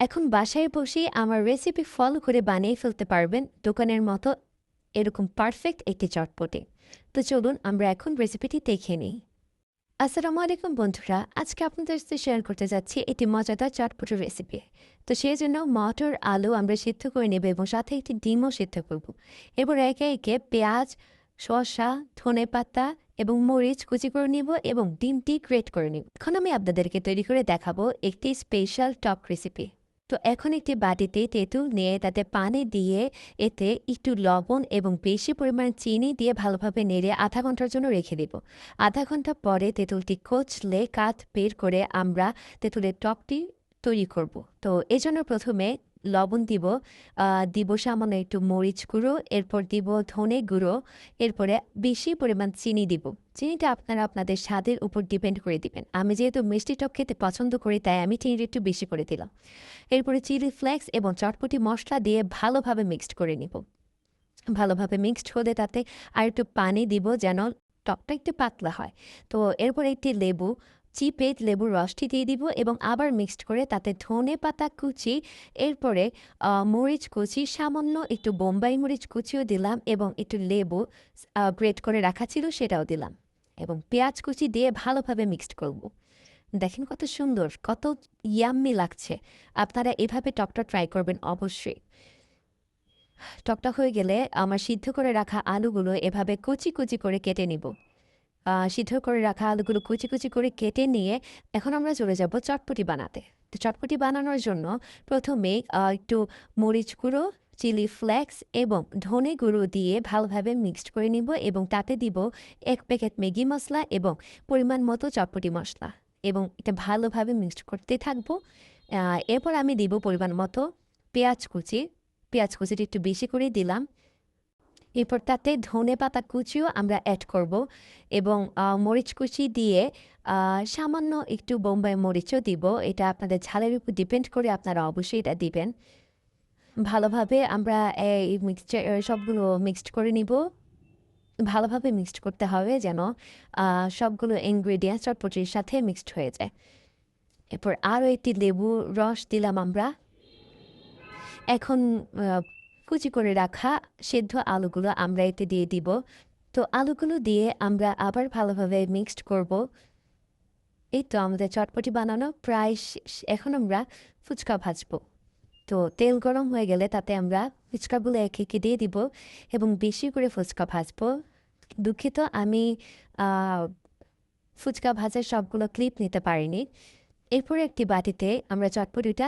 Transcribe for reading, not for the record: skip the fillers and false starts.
এখন বাসায় বসেই আমার রেসিপি ফলো করে বানিয়ে ফেলতে পারবেন দোকানের মতো এরকম পারফেক্ট একটি চটপটি। তো চলুন আমরা এখন রেসিপিটি দেখে নিই। আসসালামু আলাইকুম বন্ধুরা, আজকে আপনাদের সাথে শেয়ার করতে যাচ্ছি একটি মজাদার চটপটি রেসিপি। তো সেই জন্য মটর আলু আমরা সিদ্ধ করে নেব এবং সাথে একটি ডিমও সিদ্ধ করব। এরপর একে একে পেঁয়াজ, শসা, ধনেপাতা এবং মরিচ কুচি করে নিব এবং ডিমটি গ্রেট করে নিব। এখন আমি আপনাদেরকে তৈরি করে দেখাবো একটি স্পেশাল টক রেসিপি। তো এখন একটি বাটিতে তেঁতুল নিয়ে তাতে পানি দিয়ে এতে একটু লবণ এবং বেশি পরিমাণ চিনি দিয়ে ভালোভাবে নেড়ে আধা ঘন্টার জন্য রেখে দিব। আধা ঘন্টা পরে তেঁতুলটি কচলে কাঠ বের করে আমরা তেঁতুলের টকটি তৈরি করব। তো এজন্য প্রথমে লবণ দিব, দিব সামান্য একটু মরিচ গুঁড়ো, এরপর দিব ধনে গুঁড়ো, এরপরে বেশি পরিমাণ চিনি দিব। চিনিটা আপনারা আপনাদের স্বাদের উপর ডিপেন্ড করে দিবেন। আমি যেহেতু মিষ্টি টক খেতে পছন্দ করি তাই আমি চিনিটা একটু বেশি করে দিলাম। এরপরে চিলি ফ্লেক্স এবং চটপটি মশলা দিয়ে ভালোভাবে মিক্সড করে নিব। ভালোভাবে মিক্সড হলে তাতে আর একটু পানি দিব যেন টকটা একটু পাতলা হয়। তো এরপর একটি লেবু চিপে লেবুর রসটি দিয়ে দিব এবং আবার মিক্সড করে তাতে ধনে পাতা কুচি, এরপরে মরিচ কুচি, সামান্য একটু বোম্বাই মরিচ কুচিও দিলাম এবং একটু লেবু গ্রেট করে রাখা ছিল সেটাও দিলাম এবং পেঁয়াজ কুচি দিয়ে ভালোভাবে মিক্সড করব। দেখেন কত সুন্দর, কত ইয়াম্মি লাগছে। আপনারা এভাবে টকটা ট্রাই করবেন অবশ্যই। টকটা হয়ে গেলে আমার সিদ্ধ করে রাখা আলুগুলো এভাবে কুচি কুচি করে কেটে নিব। সিদ্ধ করে রাখা আলুগুলো কুচি কুচি করে কেটে নিয়ে এখন আমরা চলে যাব চটপটি বানাতে। তো চটপটি বানানোর জন্য প্রথমে একটু মরিচ গুঁড়ো, চিলি ফ্লেক্স এবং ধনে গুঁড়ো দিয়ে ভালোভাবে মিক্সড করে নিব এবং তাতে দিব ১ প্যাকেট ম্যাগি মশলা এবং পরিমাণ মতো চটপটি মশলা এবং এটা ভালোভাবে মিক্সড করতে থাকবো। এরপর আমি দিব পরিমাণ মতো পেঁয়াজ কুচি। পেঁয়াজ কুচিটা একটু বেশি করে দিলাম। এরপর তাতে ধনেপাতা কুচিও আমরা অ্যাড করব এবং মরিচ কুচি দিয়ে সামান্য একটু বোম্বাই মরিচও দিব। এটা আপনাদের ঝালের উপর ডিপেন্ড করে আপনারা অবশ্যই এটা দিবেন। ভালোভাবে আমরা এই মিক্সচার সবগুলো মিক্সড করে নিব। ভালোভাবে মিক্সড করতে হবে যেন সবগুলো ইনগ্রেডিয়েন্টস চটপটির সাথে মিক্সড হয়ে যায়। এরপর আরও একটি লেবুর রস দিলাম আমরা। এখন কুচি করে রাখা সেদ্ধ আলুগুলো আমরা এতে দিয়ে দিব। তো আলুগুলো দিয়ে আমরা আবার ভালোভাবে মিক্সড করব। এই তো আমাদের চটপটি বানানো প্রায় শেষ। এখন আমরা ফুচকা ভাজবো। তো তেল গরম হয়ে গেলে তাতে আমরা ফুচকাগুলো একে একে দিয়ে দিব এবং বেশি করে ফুচকা ভাজবো। দুঃখিত, আমি ফুচকা ভাজার সবগুলো ক্লিপ নিতে পারিনি। এরপরে একটি বাটিতে আমরা চটপটিটা